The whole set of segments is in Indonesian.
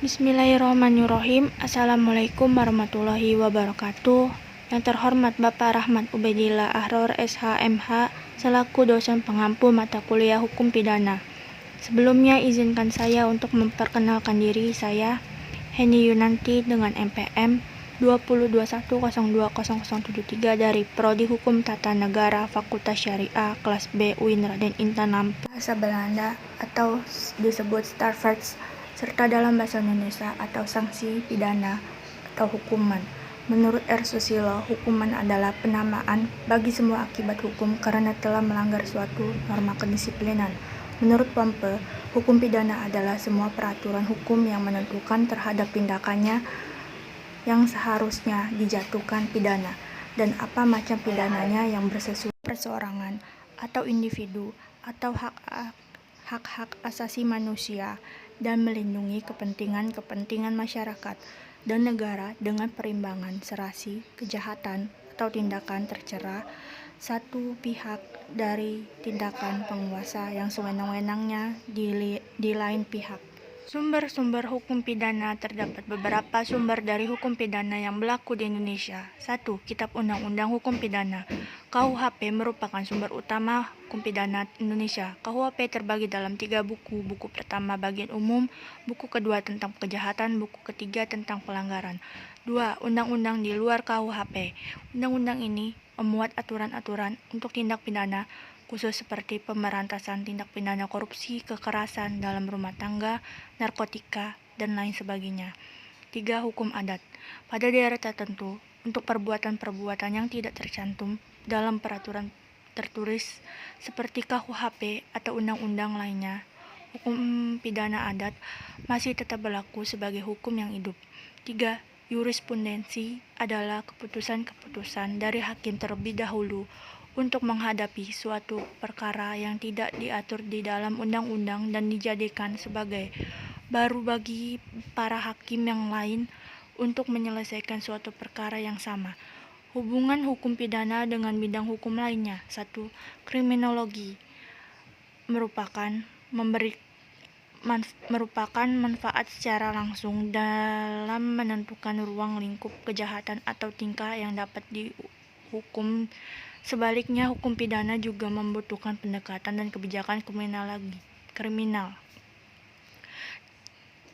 Bismillahirrahmanirrahim. Assalamualaikum warahmatullahi wabarakatuh. Yang terhormat Bapak Rahmat Ubedillah Ahror SH.MH selaku dosen pengampu mata kuliah Hukum Pidana. Sebelumnya izinkan saya untuk memperkenalkan diri saya, Heni Yunanti dengan NPM 2021020073 dari Prodi Hukum Tata Negara Fakultas Syariah kelas B UIN Raden Intan Lampung, bahasa Belanda atau disebut Strafrecht, serta dalam bahasa Indonesia atau sanksi pidana atau hukuman. Menurut R. Susilo, hukuman adalah penamaan bagi semua akibat hukum karena telah melanggar suatu norma kedisiplinan. Menurut Pompe, hukum pidana adalah semua peraturan hukum yang menentukan terhadap tindakannya yang seharusnya dijatuhkan pidana, dan apa macam pidananya yang bersesuaian perseorangan atau individu atau hak-hak asasi manusia dan melindungi kepentingan masyarakat dan negara dengan perimbangan serasi kejahatan atau tindakan tercela satu pihak dari tindakan penguasa yang sewenang-wenangnya di lain pihak. Sumber-sumber hukum pidana. Terdapat beberapa sumber dari hukum pidana yang berlaku di Indonesia. 1. Kitab Undang-Undang Hukum Pidana. KUHP merupakan sumber utama hukum pidana Indonesia. KUHP terbagi dalam 3 buku. Buku pertama bagian umum, buku kedua tentang kejahatan, buku ketiga tentang pelanggaran. 2. Undang-undang di luar KUHP. Undang-undang ini memuat aturan-aturan untuk tindak pidana khusus seperti pemberantasan tindak pidana korupsi, kekerasan dalam rumah tangga, narkotika, dan lain sebagainya. 3. Hukum adat. Pada daerah tertentu, untuk perbuatan-perbuatan yang tidak tercantum dalam peraturan tertulis seperti KUHP atau undang-undang lainnya, hukum pidana adat masih tetap berlaku sebagai hukum yang hidup. 3. Jurisprudensi adalah keputusan-keputusan dari hakim terlebih dahulu untuk menghadapi suatu perkara yang tidak diatur di dalam undang-undang dan dijadikan sebagai baru bagi para hakim yang lain untuk menyelesaikan suatu perkara yang sama. Hubungan hukum pidana dengan bidang hukum lainnya. 1. Kriminologi merupakan manfaat secara langsung dalam menentukan ruang lingkup kejahatan atau tingkah yang dapat dihukum. Sebaliknya, hukum pidana juga membutuhkan pendekatan dan kebijakan kriminal.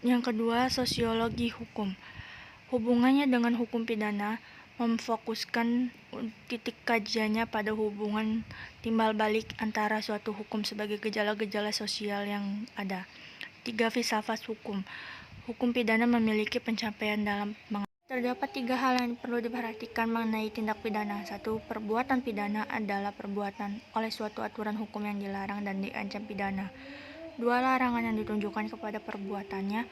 Yang kedua, sosiologi hukum. Hubungannya dengan hukum pidana memfokuskan titik kajiannya pada hubungan timbal balik antara suatu hukum sebagai gejala-gejala sosial yang ada. 3. Filsafat hukum. Hukum pidana memiliki pencapaian dalam terdapat 3 hal yang perlu diperhatikan mengenai tindak pidana. 1. Perbuatan pidana adalah perbuatan oleh suatu aturan hukum yang dilarang dan diancam pidana. 2. Larangan yang ditunjukkan kepada perbuatannya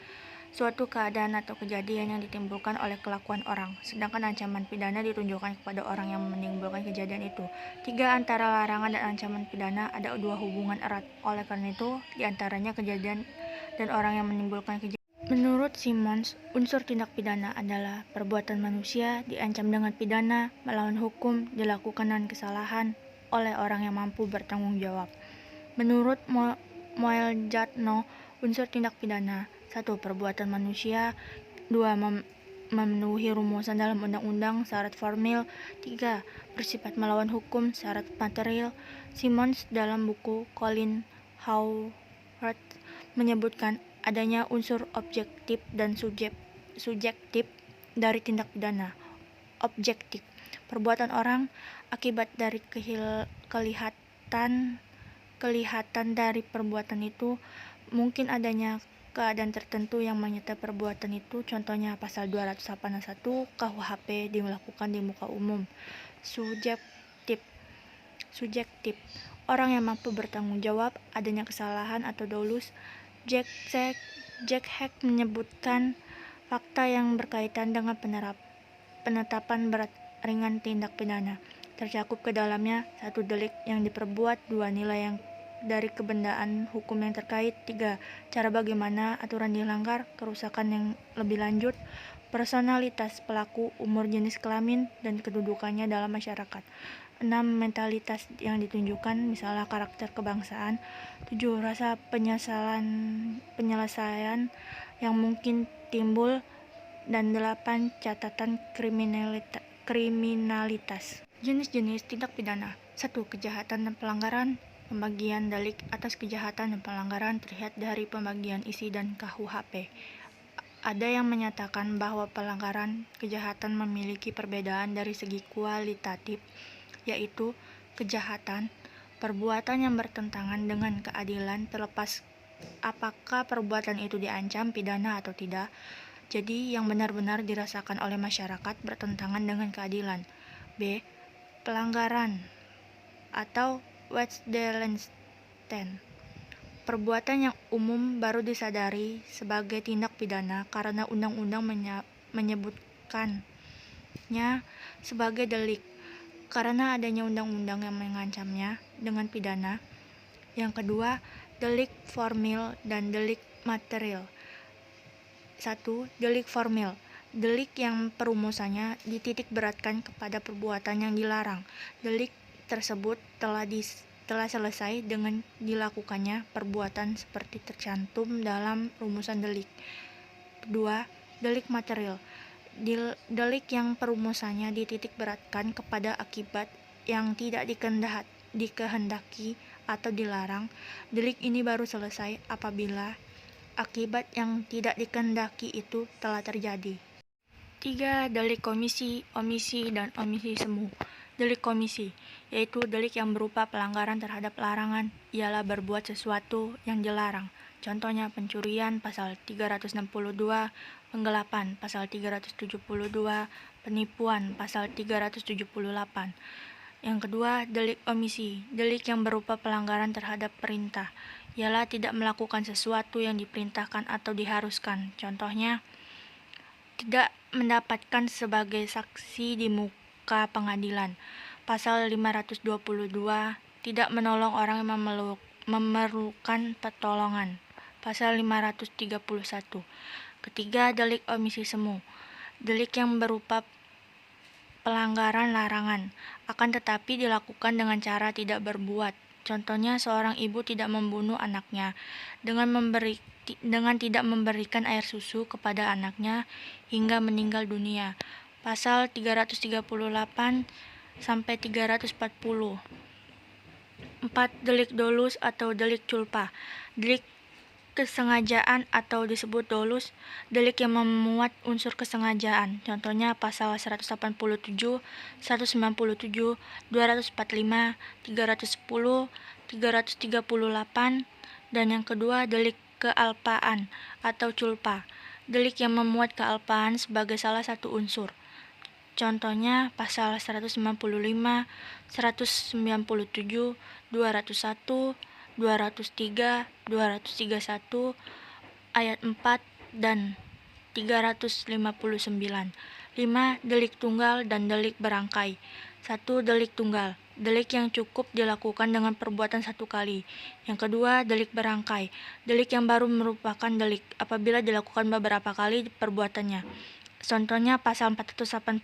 suatu keadaan atau kejadian yang ditimbulkan oleh kelakuan orang, sedangkan ancaman pidana ditunjukkan kepada orang yang menimbulkan kejadian itu. 3. Antara larangan dan ancaman pidana ada 2 hubungan erat. Oleh karena itu, diantaranya kejadian dan orang yang menimbulkan kejadian. Menurut Simons, unsur tindak pidana adalah perbuatan manusia diancam dengan pidana melawan hukum dilakukan dengan kesalahan oleh orang yang mampu bertanggung jawab. Menurut Moeljadno, unsur tindak pidana 1. Perbuatan manusia. 2. Memenuhi rumusan dalam undang-undang, syarat formil. 3. Bersifat melawan hukum, syarat material. Simons dalam buku Colin Howard menyebutkan adanya unsur objektif dan subjektif dari tindak pidana. Objektif, perbuatan orang akibat dari kelihatan dari perbuatan itu, mungkin adanya keadaan tertentu yang menyertai perbuatan itu, contohnya pasal 281 KUHP dilakukan di muka umum. Subjektif, orang yang mampu bertanggung jawab adanya kesalahan atau dolus. Jack Hack menyebutkan fakta yang berkaitan dengan penetapan berat ringan tindak pidana. Tercakup ke dalamnya 1. Delik yang diperbuat. 2. Nilai yang dari kebendaan hukum yang terkait. 3. Cara bagaimana aturan dilanggar, kerusakan yang lebih lanjut, personalitas pelaku, umur, jenis kelamin, dan kedudukannya dalam masyarakat. 6. Mentalitas yang ditunjukkan, misalnya karakter kebangsaan. 7. Rasa penyelesaian yang mungkin timbul, dan 8 catatan kriminalitas. Jenis-jenis tindak pidana. 1. Kejahatan dan pelanggaran. Pembagian delik atas kejahatan dan pelanggaran terlihat dari pembagian isi dan KUHP. Ada yang menyatakan bahwa pelanggaran kejahatan memiliki perbedaan dari segi kualitatif, yaitu kejahatan, perbuatan yang bertentangan dengan keadilan terlepas apakah perbuatan itu diancam pidana atau tidak. Jadi yang benar-benar dirasakan oleh masyarakat bertentangan dengan keadilan. B. Pelanggaran atau Wetsdelensten. Perbuatan yang umum baru disadari sebagai tindak pidana karena undang-undang menyebutkannya sebagai delik karena adanya undang-undang yang mengancamnya dengan pidana. Yang kedua, delik formil dan delik material. 1. Delik formil. Delik yang perumusannya dititik beratkan kepada perbuatan yang dilarang. Delik tersebut telah selesai dengan dilakukannya perbuatan seperti tercantum dalam rumusan delik. 2. Delik material. Delik yang perumusannya dititik beratkan kepada akibat yang tidak dikehendaki atau dilarang. Delik ini baru selesai apabila akibat yang tidak dikehendaki itu telah terjadi. 3. Delik komisi, omisi, dan omisi semu. Delik komisi, yaitu delik yang berupa pelanggaran terhadap larangan, ialah berbuat sesuatu yang dilarang. Contohnya pencurian pasal 362, penggelapan pasal 372, penipuan pasal 378. Yang kedua, delik omisi, delik yang berupa pelanggaran terhadap perintah, ialah tidak melakukan sesuatu yang diperintahkan atau diharuskan. Contohnya, tidak mendapatkan sebagai saksi di muka pengadilan. Pasal 522, tidak menolong orang yang memerlukan pertolongan. Pasal 531. Ketiga, delik omisi semu. Delik yang berupa pelanggaran larangan, akan tetapi dilakukan dengan cara tidak berbuat. Contohnya, seorang ibu tidak membunuh anaknya dengan tidak memberikan air susu kepada anaknya hingga meninggal dunia. Pasal 338 sampai 340. 4. Delik dolus atau delik culpa. Delik kesengajaan atau disebut dolus, delik yang memuat unsur kesengajaan. Contohnya pasal 187, 197, 245, 310, 338. Dan yang kedua, delik kealpaan atau culpa, delik yang memuat kealpaan sebagai salah satu unsur. Contohnya pasal 195, 197, 201, 203, 231, ayat 4, dan 359. 5. Delik tunggal dan delik berangkai. 1. Delik tunggal, delik yang cukup dilakukan dengan perbuatan satu kali. Yang kedua, delik berangkai, delik yang baru merupakan delik apabila dilakukan beberapa kali perbuatannya. Contohnya pasal 480